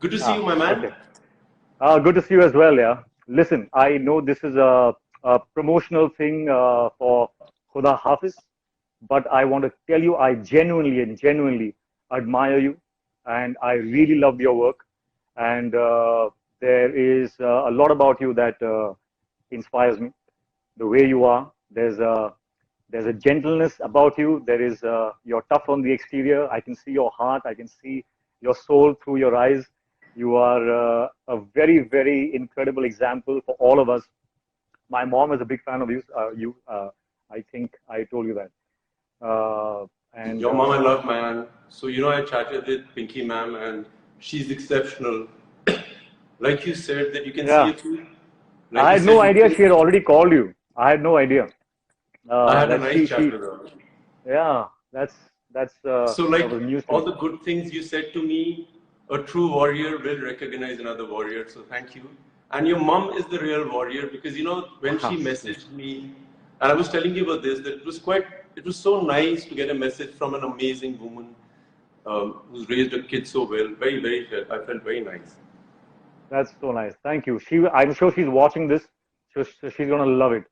Good to see you, my man. Okay. Good to see you as well, yeah. Listen, I know this is a promotional thing for Khuda Haafiz, but I want to tell you I genuinely and genuinely admire you, and I really love your work. And there is a lot about you that inspires me. The way you are, there's a gentleness about you. You're tough on the exterior. I can see your heart. I can see your soul through your eyes. You are a very, very incredible example for all of us. My mom is a big fan of you. I think I told you that. And Your mom I love, man. So, I chatted with Pinky ma'am and she's exceptional. Like you said, that you can see yeah, it through. Like I you had said, no you idea can. she had already called you. I had no idea I had a that nice chat she. with her. Yeah, So, that like was news to all me. the good things you said to me, a true warrior will recognize another warrior. So, thank you. And your mom is the real warrior because when she messaged me, and I was telling you about this, that it was so nice to get a message from an amazing woman who's raised a kid so well. Very, very, I felt very nice. That's so nice. Thank you. I'm sure she's watching this, so she's gonna love it.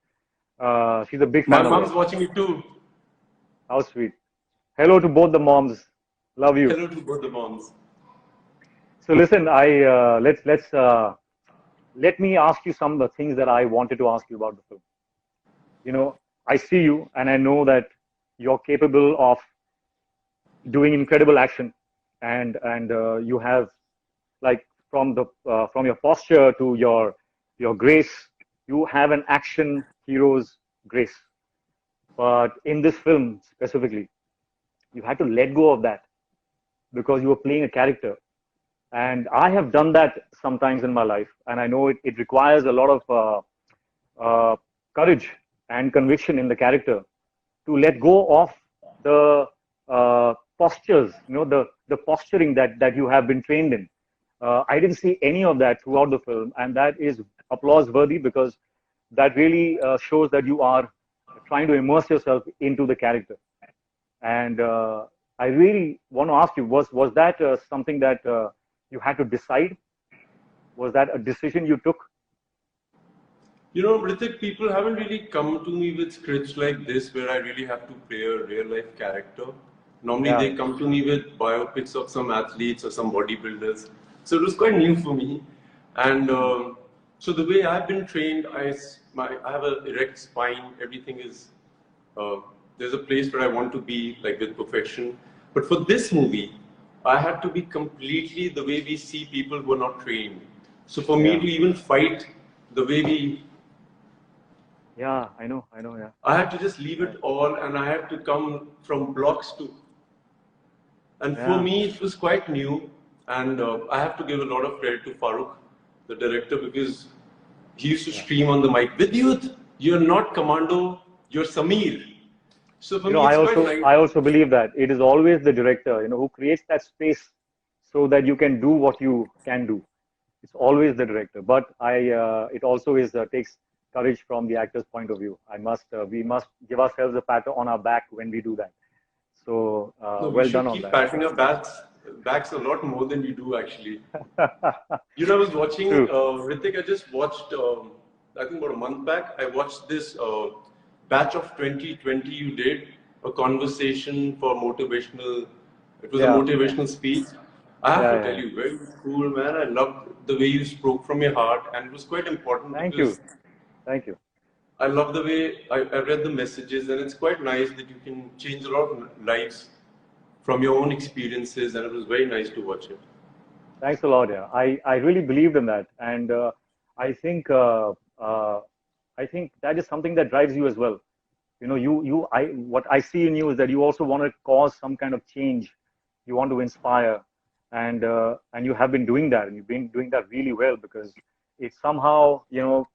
She's a big My fan of mom's yours. watching it too. How sweet. Hello to both the moms. Love you. Hello to both the moms. So listen, I let me ask you some of the things that I wanted to ask you about the film. I see you, and I know that you're capable of doing incredible action, and you have, like, from your posture to your grace, you have an action hero's grace. But in this film specifically, you had to let go of that because you were playing a character. And I have done that sometimes in my life, and I know it requires a lot of courage and conviction in the character to let go of the postures, the posturing that you have been trained in. I didn't see any of that throughout the film, and that is applause worthy because that really shows that you are trying to immerse yourself into the character. And I really want to ask you, was that something that you had to decide? Was that a decision you took? Hrithik, people haven't really come to me with scripts like this where I really have to play a real life character. Normally, Yeah, they come to me with biopics of some athletes or some bodybuilders. So it was quite new for me. And so the way I've been trained, I have an erect spine. Everything is uh, there's a place where I want to be, like with perfection. But for this movie, I had to be completely the way we see people who are not trained. So for me yeah, to even fight the way we yeah. I know. Yeah, I had to just leave yeah, it all and I had to come from blocks to. And for yeah, me, it was quite new. And I have to give a lot of credit to Farooq, the director, because he used to yeah. scream on the mic, Vidyut, you're not Commando, you're Samir. So for me, I it's quite also nice. I also believe that it is always the director, who creates that space so that you can do what you can do. It's always the director, but it also is takes courage from the actor's point of view. We must give ourselves a pat on our back when we do that. So No, we well done should on keep that. patting our backs a lot more than we do actually. I was watching True. Hrithik. I just watched, I think about a month back. I watched this batch of 2020 you did a conversation for motivational. It was a Yeah, motivational speech. I have yeah, to yeah, tell yeah. you, very cool, man. I loved the way you spoke from your heart, and it was quite important Thank you, because thank you. I love the way I read the messages, and it's quite nice that you can change a lot of lives from your own experiences, and it was very nice to watch it. Thanks a lot. Yeah, I really believed in that, and I think uh, uh, I think that is something that drives you as well. What I see in you is that you also want to cause some kind of change. You want to inspire, and you have been doing that, and you've been doing that really well because it somehow,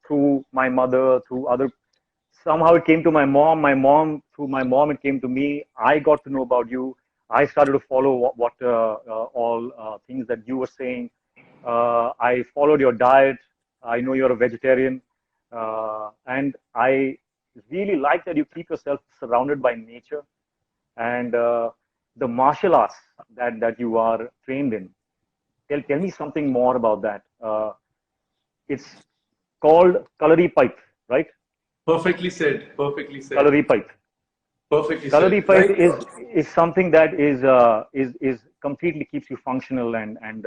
through my mother, through other, somehow it came to through my mom it came to me. I got to know about you. I started to follow what all things that you were saying. I followed your diet. I know you're a vegetarian, and I really like that you keep yourself surrounded by nature and the martial arts that you are trained in. tell me something more about that. It's called Kalari Pipe, right? Perfectly said. Perfectly said. Kalari Pipe. Perfectly Kalari said. Pipe Like, is something that is completely keeps you functional, and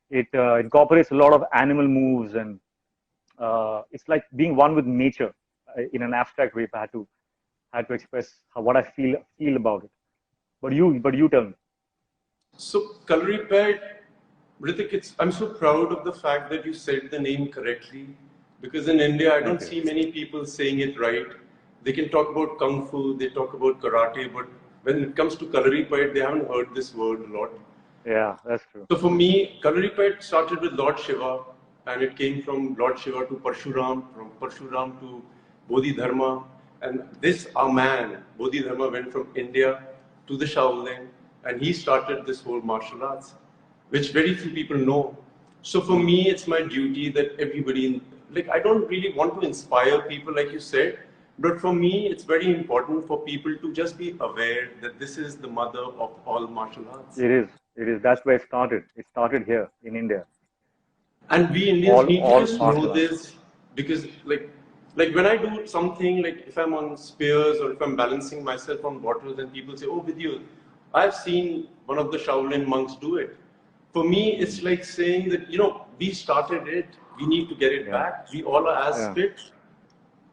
it incorporates a lot of animal moves, and it's like being one with nature in an abstract way. If I had to express what I feel about it. But you tell me. so calorie pad, Hrithik, I'm so proud of the fact that you said the name correctly, because in India I Thank don't you. see many people saying it right. They can talk about kung fu, they talk about karate, but when it comes to calorie pad, they haven't heard this word a lot. Yeah, that's true. So for me, calorie pad started with Lord Shiva, and it came from Lord Shiva to Parshuram, from Parshuram to Bodhidharma, and this our man, Bodhidharma, went from India to the Shaolin, and he started this whole martial arts, which very few people know. So for me, it's my duty that everybody, like, I don't really want to inspire people, like you said, but for me, it's very important for people to just be aware that this is the mother of all martial arts. It is. It is. That's where it started. It started here in India. And we Indians need to All just know martial arts. this, because like when I do something, like if I'm on spears or if I'm balancing myself on bottles and people say, oh, Vidyut, I've seen one of the Shaolin monks do it. For me, it's like saying that, we started it, we need to get it Yeah. back. We all are as Yeah. fit.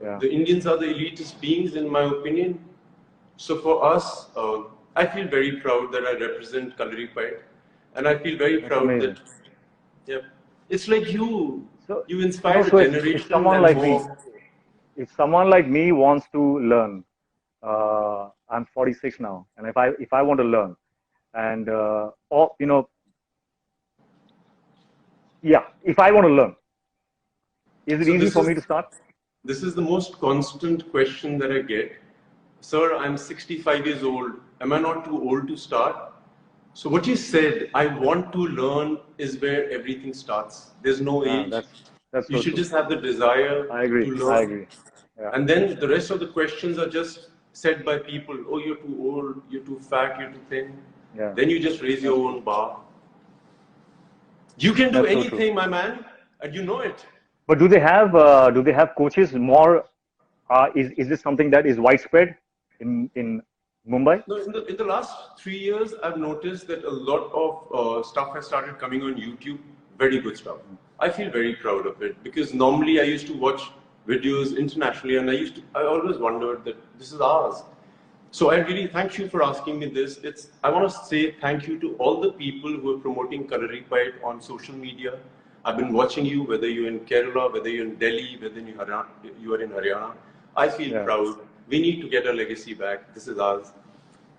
Yeah. The Indians are the elitist beings, in my opinion. So for us, I feel very proud that I represent Kalari Pite, and I feel very That's proud that, amazing. yeah, it's like So you inspire the so if generation someone and like me, more. if someone like me wants to learn, I'm 46 now, and if I want to learn, and or yeah, if I want to learn, is it So easy this for is me to start? this is the most constant question that I get. Sir, I'm 65 years old. Am I not too old to start? So what you said, I want to learn, is where everything starts. There's no Yeah, age. that's You so should true. just have the desire I agree. to I learn. agree. Yeah. And then the rest of the questions are just said by people. Oh, you're too old, you're too fat, you're too thin. Yeah. Then you just raise your That's true. own bar. You can do That's so true. anything, my man, and you know it. But do they have coaches more? Is this something that is widespread in Mumbai? No, in the last 3 years, I've noticed that a lot of stuff has started coming on YouTube. Very good stuff. I feel very proud of it, because normally I used to watch videos internationally, and I always wondered that this is ours. So I really thank you for asking me this. I want to say thank you to all the people who are promoting Kalari Pite on social media. I've been watching you, whether you're in Kerala, whether you're in Delhi, whether you are in Haryana. I feel Yeah. proud. We need to get our legacy back. This is ours.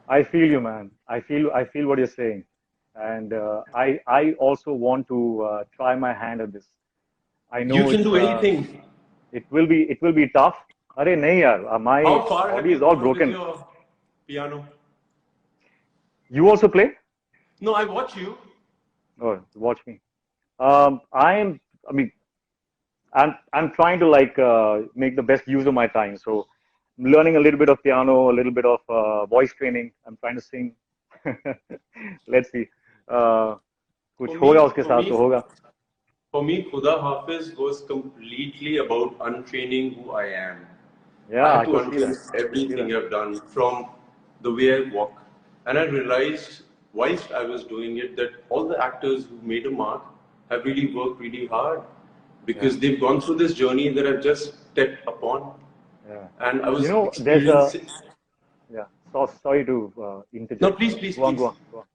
I feel you, man. I feel what you're saying, and I also want to try my hand at this. I You know can do anything. it will be tough. Arey nahi yaar, my How far have body you is all gone with broken. your piano? You also play? No, I watch you. Oh, watch me. I'm. I mean, I'm trying to make the best use of my time. So I'm learning a little bit of piano, a little bit of voice training. I'm trying to sing. Let's see. Uh, कुछ For होगा me, उसके for साथ me, तो होगा. for me, Khuda Haafiz was completely about untraining who I am. I Yeah, had I to could see untrain that. I could see everything that. I've done from the way I walk. And I realized whilst I was doing it that all the actors who made a mark have really worked really hard, Yeah, because they've gone through this journey that I've just stepped upon. yeah. And I was There's a experiencing. yeah. So sorry to No, interject. please, please, Go on, go please. on, go on.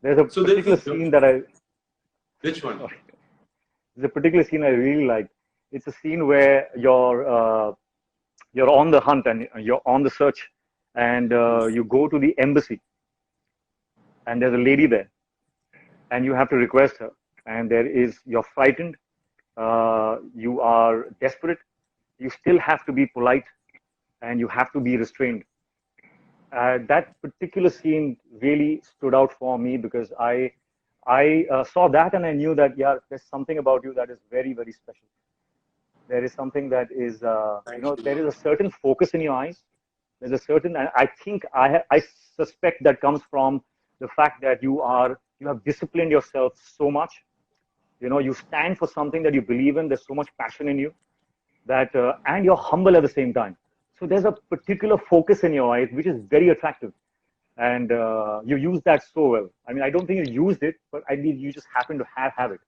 There's a So there's particular this. scene that I Which one? sorry. There's a particular scene I really like. It's a scene where you're on the hunt and you're on the search, and you go to the embassy, and there's a lady there, and you have to request her, and you're frightened, you are desperate, you still have to be polite, and you have to be restrained. That particular scene really stood out for me because I saw that and I knew that, yeah, there's something about you that is very, very special. There is something that is, Thank there is you. a certain focus in your eyes. There's a certain, and I think I suspect that comes from the fact that you are You have disciplined yourself so much. You know, you stand for something that you believe in. There's so much passion in you that, and you're humble at the same time. So there's a particular focus in your eyes, which is very attractive. And you use that so well. I mean, I don't think you used it, but I mean, you just happen to have it.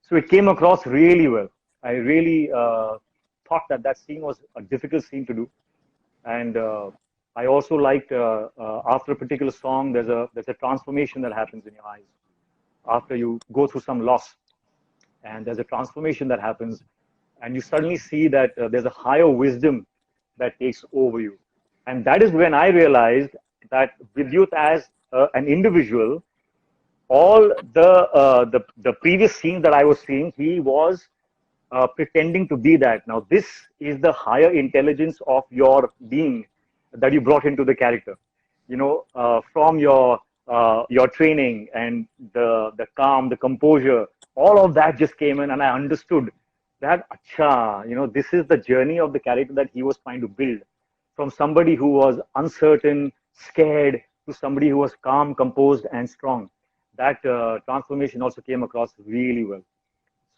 So it came across really well. I really thought that that scene was a difficult scene to do. And I also liked after a particular song, there's a transformation that happens in your eyes after you go through some loss, and there's a transformation that happens, and you suddenly see that there's a higher wisdom that takes over you, and that is when I realized that Vidyut as an individual, all the previous scenes that I was seeing, he was pretending to be that. Now, this is the higher intelligence of your being that you brought into the character. You know, from your training and the calm, the composure, all of that just came in, and I understood that, acha, you know, this is the journey of the character that he was trying to build, from somebody who was uncertain, scared, to somebody who was calm, composed, and strong. That transformation also came across really well.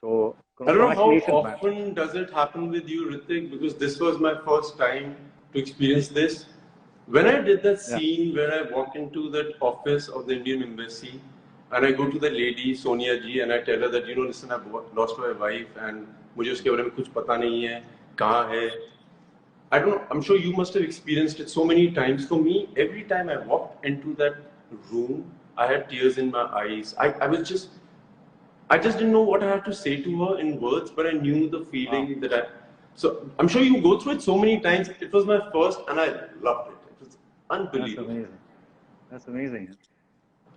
So I don't know how congratulations, man. often does it happen with you, Hrithik, because this was my first time to experience this. When I did that Yeah. scene where I walk into that office of the Indian Embassy and I go to the lady, Sonia ji, and I tell her that, you know, listen, I've lost my wife and मुझे उसके बारे में कुछ पता नहीं है, कहाँ है. I don't know, I'm sure you must have experienced it so many times. For me, every time I walked into that room, I had tears in my eyes. I just didn't know what I had to say to her in words, but I knew the feeling that so I'm sure you go through it so many times. It was my first and I loved it. It was unbelievable. That's amazing. That's amazing.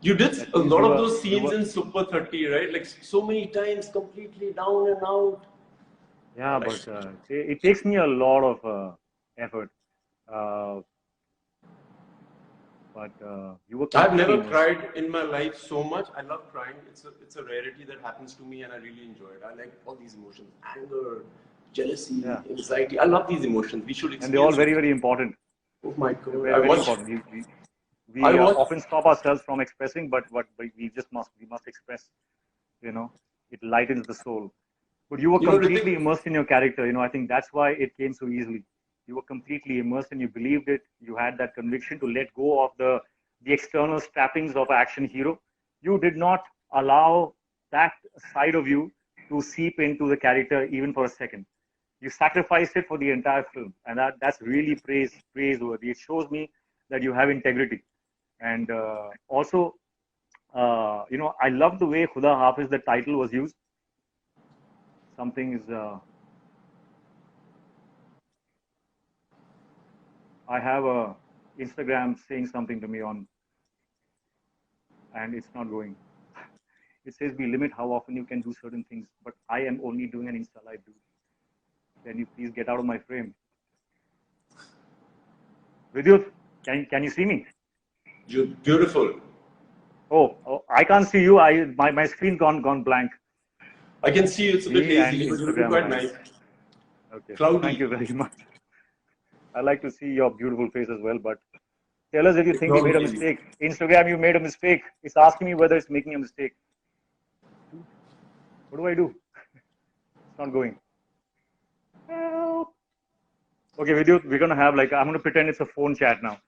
You did That a means lot of those scenes in Super 30, right? Like so many times, completely down and out. Yeah, but it takes me a lot of effort. Uh, but you were I've completely never immersed. cried in my life so much. I love crying. It's a rarity that happens to me, and I really enjoy it. I like all these emotions: anger, jealousy, Yeah. anxiety. I love these emotions. We should And they're all experience very, it. very important. Oh my They're God! very, very important. I We watched. often stop ourselves from expressing, but we just must express. You know, it lightens the soul. But you were You know, completely Hrithik, immersed in your character. You know, I think that's why it came so easily. You were completely immersed and you believed it. You had that conviction to let go of the external trappings of an action hero. You did not allow that side of you to seep into the character even for a second. You sacrificed it for the entire film, and that's really praiseworthy. It shows me that you have integrity. And also, you know, I love the way Khuda Haafiz, the title was used. Something is I have a Instagram saying something to me on, and it's not going. It says we limit how often you can do certain things, but I am only doing an Insta live, dude. Can you please get out of my frame? Vidyut, can you see me? you're beautiful. Oh, I can't see you. My screen gone blank. I can see you. It's a bit Me and hazy, but you look Instagram quite aligned. nice. Okay, thank Cloudy. you very much. I like to see your beautiful face as well, but tell us if you It's think we not made a hazy. mistake. Instagram, you made a mistake. It's asking me whether it's making a mistake. What do I do? It's not going. Help. Okay, Vidyut, we're gonna have like I'm gonna pretend it's a phone chat now.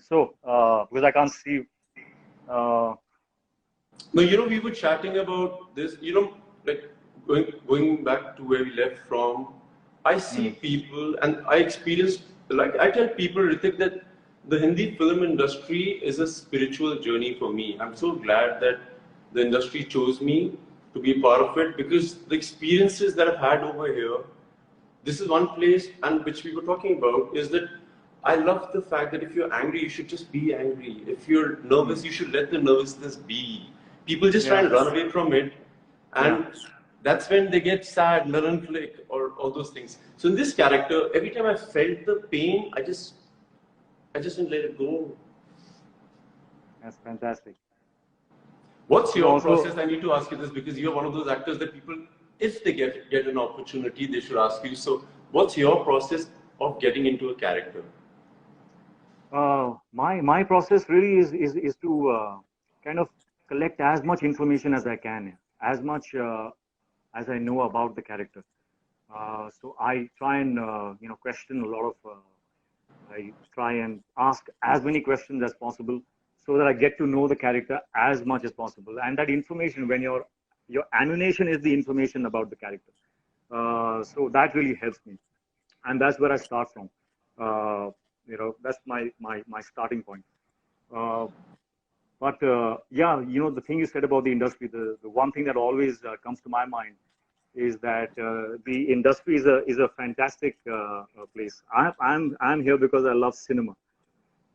So because I can't see you. Uh, No, you know, we were chatting about this. You know, like going back to where we left from. I see people, and I experienced. Like I tell people, Hrithik, that the Hindi film industry is a spiritual journey for me. I'm so glad that the industry chose me to be a part of it because the experiences that I've had over here, this is one place and which we were talking about is that I love the fact that if you're angry, you should just be angry. If you're nervous, you should let the nervousness be. People just try yeah, and run away from it, yeah, and that's when they get sad, melancholic, or all those things. So in this character, every time I felt the pain, I just didn't let it go. that's fantastic. What's You know, your also, process? I need to ask you this because you're one of those actors that people, if they get an opportunity, they should ask you. So, what's your process of getting into a character? my process really is to kind of collect as much information as I can, as much as I know about the character. So I try and question a lot of. I try and ask as many questions as possible so that I get to know the character as much as possible. And that information, when your ammunition is the information about the character, so that really helps me, and that's where I start from. That's my starting point. Uh, but yeah, the thing you said about the industry, the one thing that always comes to my mind is that the industry is a fantastic place. I'm here because I love cinema,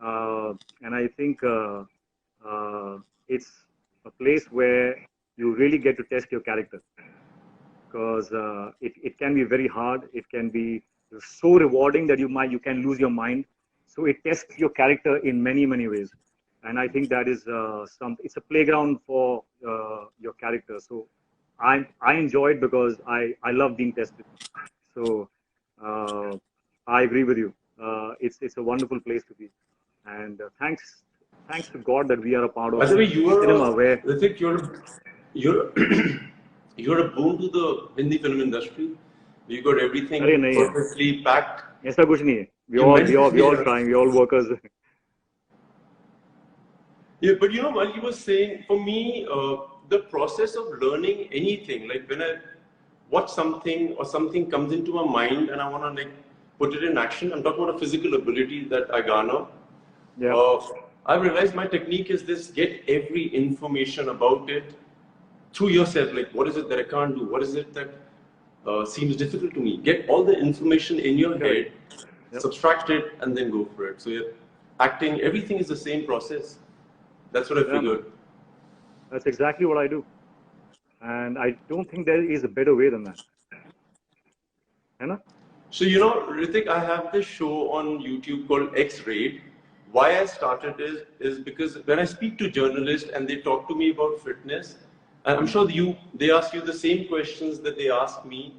and I think it's a place where you really get to test your character, because it can be very hard. It can be so rewarding that you can lose your mind. So it tests your character in many ways, and I think that is it's a playground for your character. So I enjoy it because I love being tested. So uh, I agree with you. It's a wonderful place to be, and thanks to God that we are a part By of the way, you are cinema where. Hrithik, you're you're a boon to the Hindi film industry. You got everything अरे नहीं है, perfectly packed. ऐसा कुछ नहीं है. We You all meant we all we all yeah. trying. We all workers. Yeah, but while you were saying, for me, the process of learning anything, like when I watch something or something comes into my mind and I want to like put it in action, I'm talking about a physical ability that I garner. Yeah. I realized my technique is this: get every information about it through yourself. Like, what is it that I can't do? What is it that seems difficult to me? Get all the information in your head, Yep. subtract it, and then go for it. So, yeah, acting, everything is the same process. That's what I Yeah, man. figured. That's exactly what I do, and I don't think there is a better way than that. You know? So, Hrithik, I have this show on YouTube called X-Rayed. Why I started is because when I speak to journalists and they talk to me about fitness, and I'm sure they ask you the same questions that they ask me.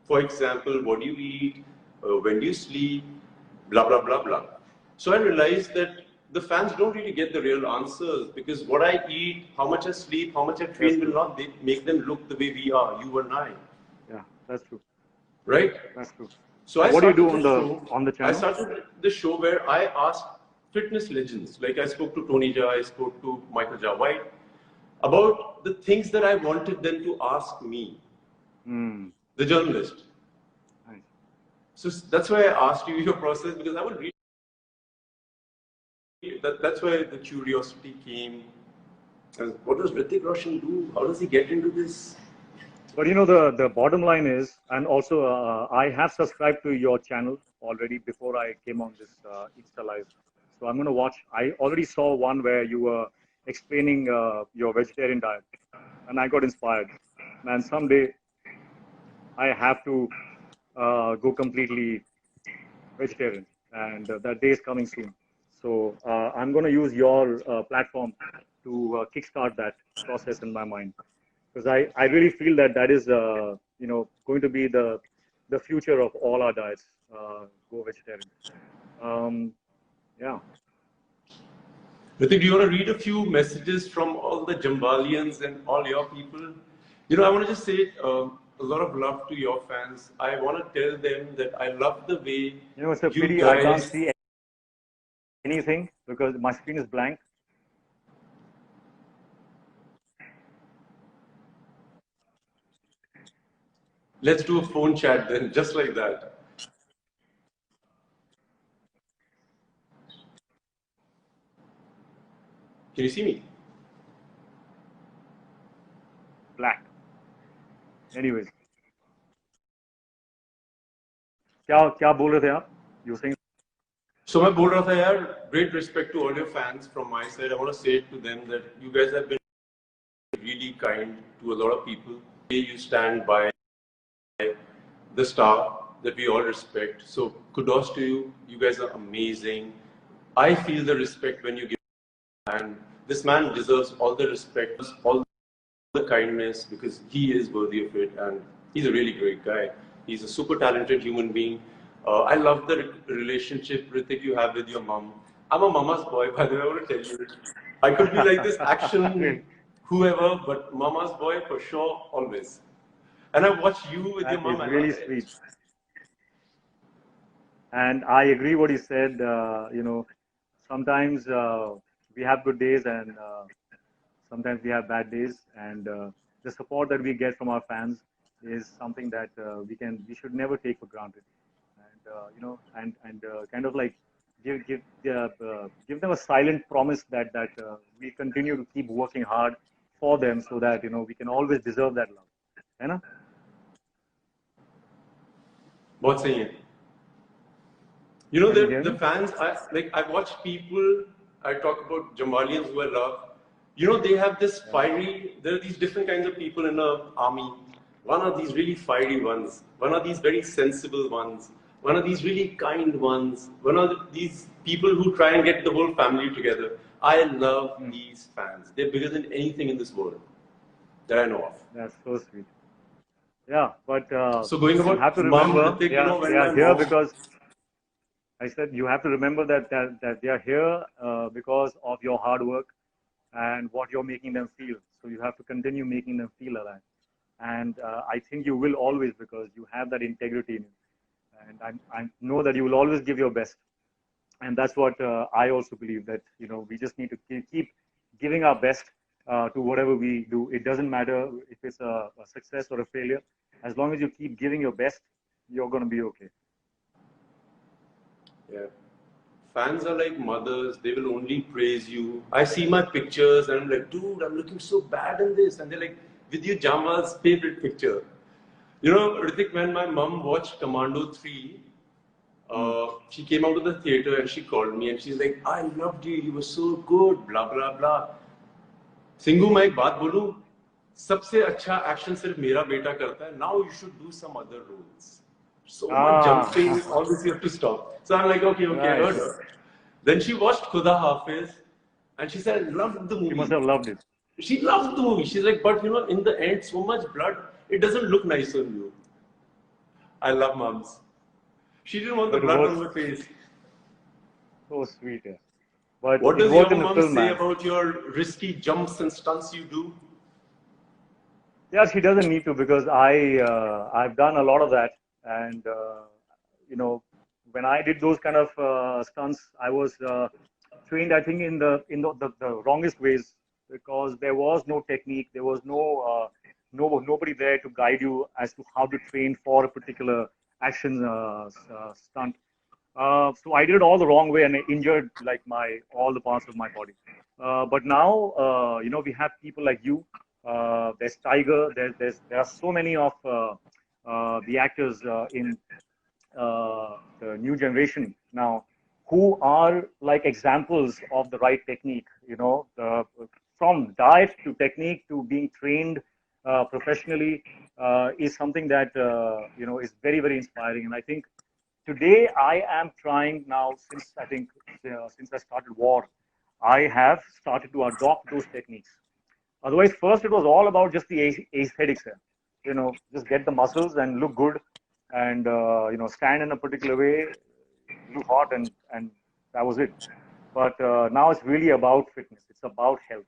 For example, what do you eat? When do you sleep? Blah, blah, blah, blah. So I realized that the fans don't really get the real answers because what I eat, how much I sleep, how much I train will not make them look the way we are, you and I. Yeah, that's true. Right? That's true. So I What do you started do on the I channel? started the show where I asked fitness legends, like I spoke to Tony Jaa, I spoke to Michael Jaa White, about the things that I wanted them to ask me, the journalist. Nice. So that's why I asked you your process, because I would read. That's why the curiosity came. And what does Hrithik Roshan do? How does he get into this? But the bottom line is, and also I have subscribed to your channel already before I came on this Insta live. So I'm going to watch. I already saw one where you were explaining your vegetarian diet, and I got inspired. Man, someday I have to go completely vegetarian, and that day is coming soon. So I'm going to use your platform to kickstart that process in my mind, because I really feel that is going to be the future of all our diets. Go vegetarian. Yeah. Hrithik, do you want to read a few messages from all the Jammwalians and all your people? I want to just say a lot of love to your fans. I want to tell them that I love the way It's a you pity I can't guys. see anything because my screen is blank. Let's do a phone chat then, just like that. Can you see me? Black. Anyways. क्या बोल रहे थे आप? You were saying? So मैं बोल रहा था यार, great respect to all your fans from my side. I want to say to them that you guys have been really kind to a lot of people. You stand by the star that we all respect. So kudos to you. You guys are amazing. I feel the respect when you give, and this man deserves all the respect, all the kindness, because he is worthy of it, and he's a really great guy. He's a super talented human being. I love the relationship, Hrithik, you have with your mom. I'm a mama's boy, by the way. I want to tell you, I could be like this action whoever, but mama's boy for sure, always. And I watch you with That your mom. is I really love it. sweet. And I agree what you said. Sometimes we have good days and sometimes we have bad days. And the support that we get from our fans is something that we should never take for granted. And kind of like give them a silent promise that we continue to keep working hard for them so that we can always deserve that love. You know? बहुत सही है. You know, Can you hear the me? fans, I watch people, I talk about Jammwalians who I love. You know, they have this fiery, there are these different kinds of people in the army. One are these really fiery ones. One are these very sensible ones. One are these really kind ones. One are these people who try and get the whole family together. I love these fans. They're bigger than anything in this world that I know of. That's so sweet. Yeah, but So going you have about to mom, remember Hrithik, you know, they when are my here mom, because I said you have to remember that they are here because of your hard work and what you're making them feel. So you have to continue making them feel alive. And I think you will always because you have that integrity in you. And I know that you will always give your best. And that's what I also believe that, we just need to keep giving our best to whatever we do. It doesn't matter if it's a success or a failure. As long as you keep giving your best, you're going to be okay. yeah. Fans are like mothers, they will only praise you. I see my pictures and I'm like, dude, I'm looking so bad in this. And they're like, Vidyut Jammwal's favorite picture. You know, Hrithik, when my mom watched Commando 3, she came out of the theater and she called me and she's like, I loved you, you were so good, blah, blah, blah. Singhu, मैं एक बात बोलूं, सबसे अच्छा action सिर्फ मेरा बेटा करता है. Now you should do some other roles. So much jumping, all this you have to stop. So I'm like, okay, I Right. heard her. Then she watched Khuda Haafiz and she said, I loved the You must movie. have loved it. She loved the movie. She's like, but in the end, so much blood, it doesn't look nice on you. I love moms. She didn't want the But it blood was on her face. so sweet. Yeah. But What it does worked your in the mom film, say man. about your risky jumps and stunts you do? Yeah, she doesn't need to because I've done a lot of that, and when I did those kind of stunts, I was trained, I think, in the wrongest ways because there was no technique, there was nobody there to guide you as to how to train for a particular action stunt. So I did it all the wrong way and I injured like all the parts of my body. But now, we have people like you. There's Tiger. There are so many of the actors in the new generation now who are like examples of the right technique. From diet to technique to being trained professionally is something that is very, very inspiring. And I think today I am trying now since since I started war, I have started to adopt those techniques. Otherwise, first it was all about just the aesthetics. Just get the muscles and look good, and stand in a particular way, look hot, and that was it. But now it's really about fitness. It's about health,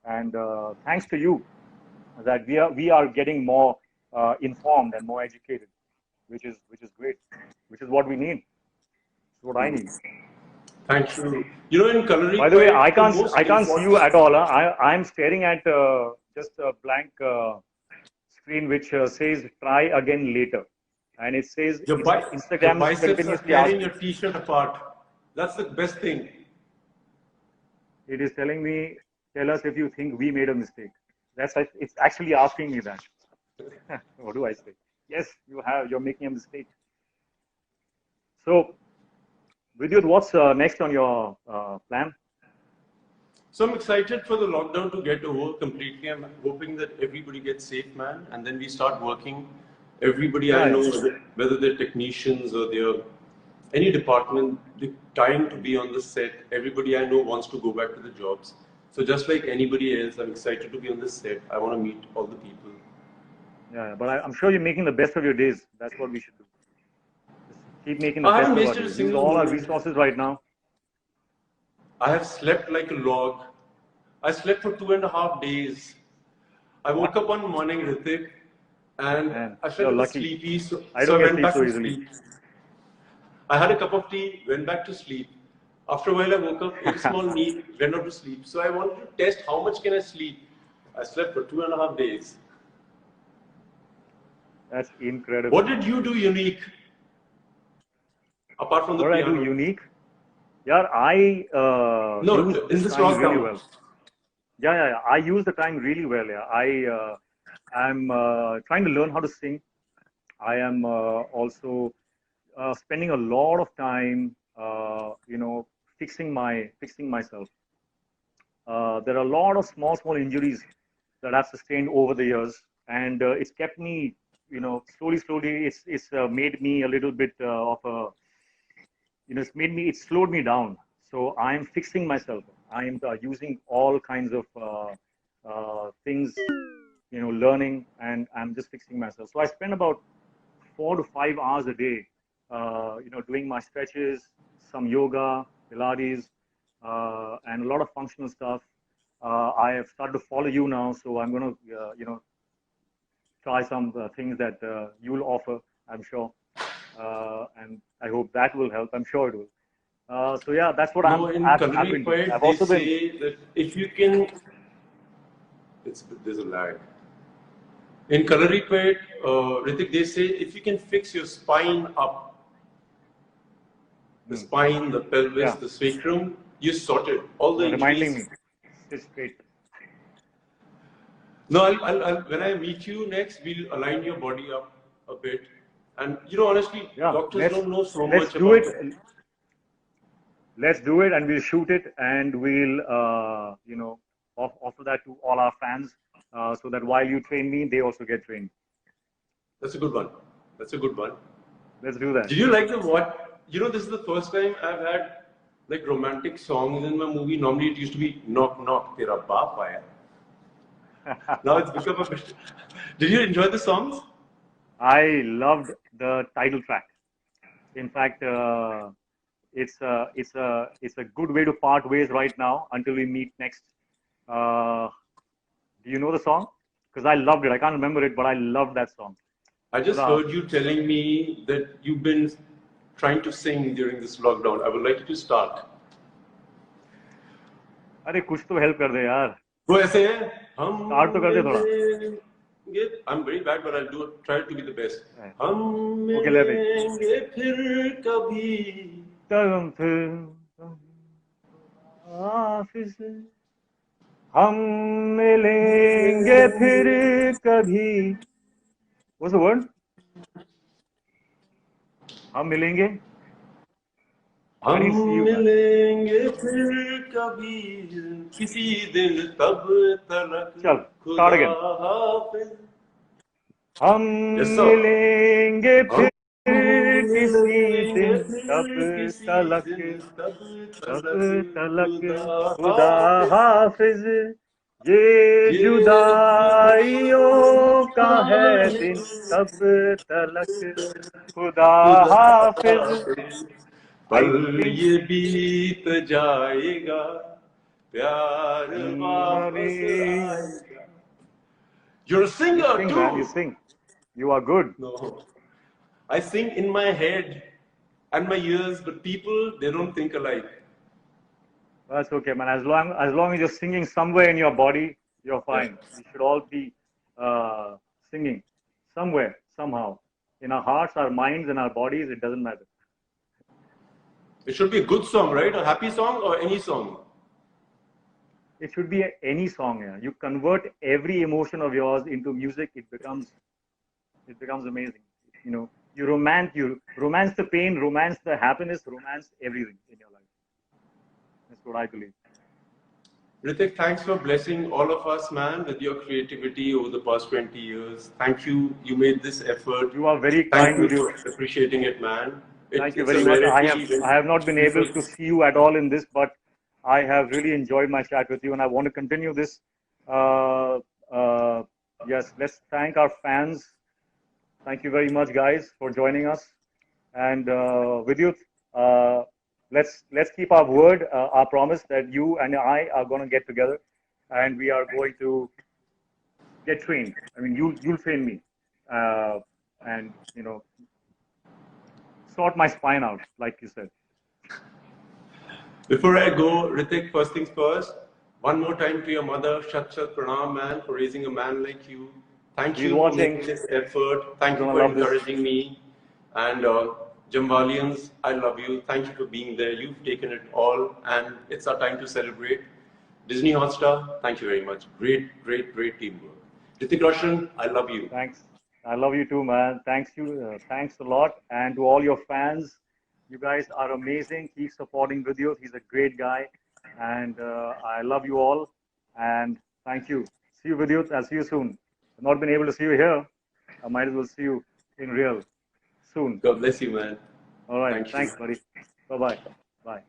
and thanks to you, that we are getting more informed and more educated, which is great, which is what we need. It's what I need. Thank you. In coloring By the way, the most I can't see you important. at all. Huh? I'm staring at just a blank screen which says "try again later," and it says Your Instagram is biceps are continuously tearing asking. your t-shirt apart. That's the best thing. It is telling me, tell us if you think we made a mistake. It's actually asking me that. What do I say? Yes, you have. You're making a mistake. So, Vidyut, what's next on your plan? So I'm excited for the lockdown to get over completely. I'm hoping that everybody gets safe, man, and then we start working. Everybody I Yeah, know, yeah. whether they're technicians or they're any department, the time to be on the set, everybody I know wants to go back to the jobs. So just like anybody else, I'm excited to be on the set. I want to meet all the people. Yeah, but I'm sure you're making the best of your days. That's what we should do. Just keep making the I haven't best of our wasted a days. Use single all our moment. resources right now. I have slept like a log. I slept for 2.5 days. I woke up one morning, Hrithik, and Man, I felt you're a bit lucky. sleepy, so, I so don't I get went sleep back so to easily. sleep. I had a cup of tea, went back to sleep. After a while, I woke up, ate a small meal, went out to sleep. So I wanted to test how much can I sleep. I slept for 2.5 days. That's incredible. What did you do unique apart from the What did I do piano? unique? Yeah, I No, use in this this time really lockdown. well. Yeah. I use the time really well. Yeah, I'm trying to learn how to sing. I am also spending a lot of time, fixing myself. There are a lot of small injuries that I've sustained over the years, and it's kept me, slowly. It's made me a little bit of a, it's slowed me down. So I'm fixing myself. I'm using all kinds of things, learning, and I'm just fixing myself. So I spend about 4 to 5 hours a day, doing my stretches, some yoga, Pilates, and a lot of functional stuff. I have started to follow you now, so I'm going to, try some things that you'll offer, I'm sure. And I hope that will help. I'm sure it will. So yeah, that's what No, in I've culinary been doing. poet, I've they also been, say that if you can, there's a lag. In culinary poet, Hrithik, they say if you can fix your spine up, the spine, the pelvis, yeah, the sacrum, you're sorted. All the reminding me, injuries. sit straight. No, when I meet you next, we'll align your body up a bit. And honestly, Yeah, doctors don't know so let's much do about it. it. Let's do it, and we'll shoot it, and we'll offer that to all our fans, so that while you train me, they also get trained. That's a good one. That's a good one. Let's do that. Did you like the what? This is the first time I've had like romantic songs in my movie. Normally it used to be knock knock, tera baap aaya. Now it's become a bit. Did you enjoy the songs? I loved the title track. In fact, it's a good way to part ways right now until we meet next. Uh, do you know the song? Because I loved it. I can't remember it, but I loved that song. I just Khuda heard Haafiz. you telling me that you've been trying to sing during this lockdown. I would like you to start. अरे कुछ तो help कर दे यार. वो ऐसे है हम Start तो कर दे थोड़ा. मिलेंगे I'm very bad but I'll try to be the best. हम Okay, let me. मिलेंगे फिर कभी तम फिर हाफिज हम मिलेंगे फिर कभी. What's the word? हम मिलेंगे. I हम didn't see you, man. मिलेंगे फिर कभी किसी दिन तब तलक चल, start खुदा again. हाफिज. हम Yes sir. मिलेंगे हम फिर किसी मिलेंगे दिन तब फिर किसी तलक दिन तब तब तलक तलक खुदा खुदा हाफिज. हाफिज. ये ये जुदाइयों का है दिन तब तलक खुदा हाफिज. पल I think ये बीत जाएगा प्यार वापस आएगा. You're a you singer sing, man. You too. sing. You are good. No, I sing in my head and my ears, but people they don't think alike. That's okay, man. As long as you're singing somewhere in your body, you're Yeah. fine. We should all be singing somewhere, somehow, in our hearts, our minds, and our bodies. It doesn't matter. It should be a good song, right? A happy song or any song. It should be any song. Yeah. You convert every emotion of yours into music. It becomes amazing. You romance the pain, romance the happiness, romance everything in your life. That's what I believe. Hrithik, thanks for blessing all of us, man, with your creativity over the past 20 years. Thank you. You made this effort. You are very Thank kind, you Vidyut. for appreciating it, man. Thank you It's a very much. I rarity have when I have not been able people. to see you at all in this, but I have really enjoyed my chat with you, and I want to continue this. Uh, uh, yes, let's thank our fans. Thank you very much, guys, for joining us. And Vidyut, let's keep our word, our promise that you and I are going to get together and we are going to get trained. I mean, you'll train me, and sort my spine out, like you said. Before I go, Hritik, first things first, one more time to your mother, Shat Shat Pranam, man, for raising a man like you. Thank She's you for watching. making this effort. Thank She's you gonna for love this. encouraging me. And Jammwalians, I love you. Thank you for being there. You've taken it all, and it's our time to celebrate. Disney Hotstar, thank you very much. Great, great, great teamwork. Hrithik Roshan, I love you. Thanks. I love you too, man. Thanks you. Thanks a lot, and to all your fans. You guys are amazing. Keep supporting Vidyut. He's a great guy, and I love you all. And thank you. See you, Vidyut. I'll see you soon. I've not been able to see you here. I might as well see you in real soon. God bless you, man. All right. Thank you. Thanks, buddy. Bye-bye. Bye.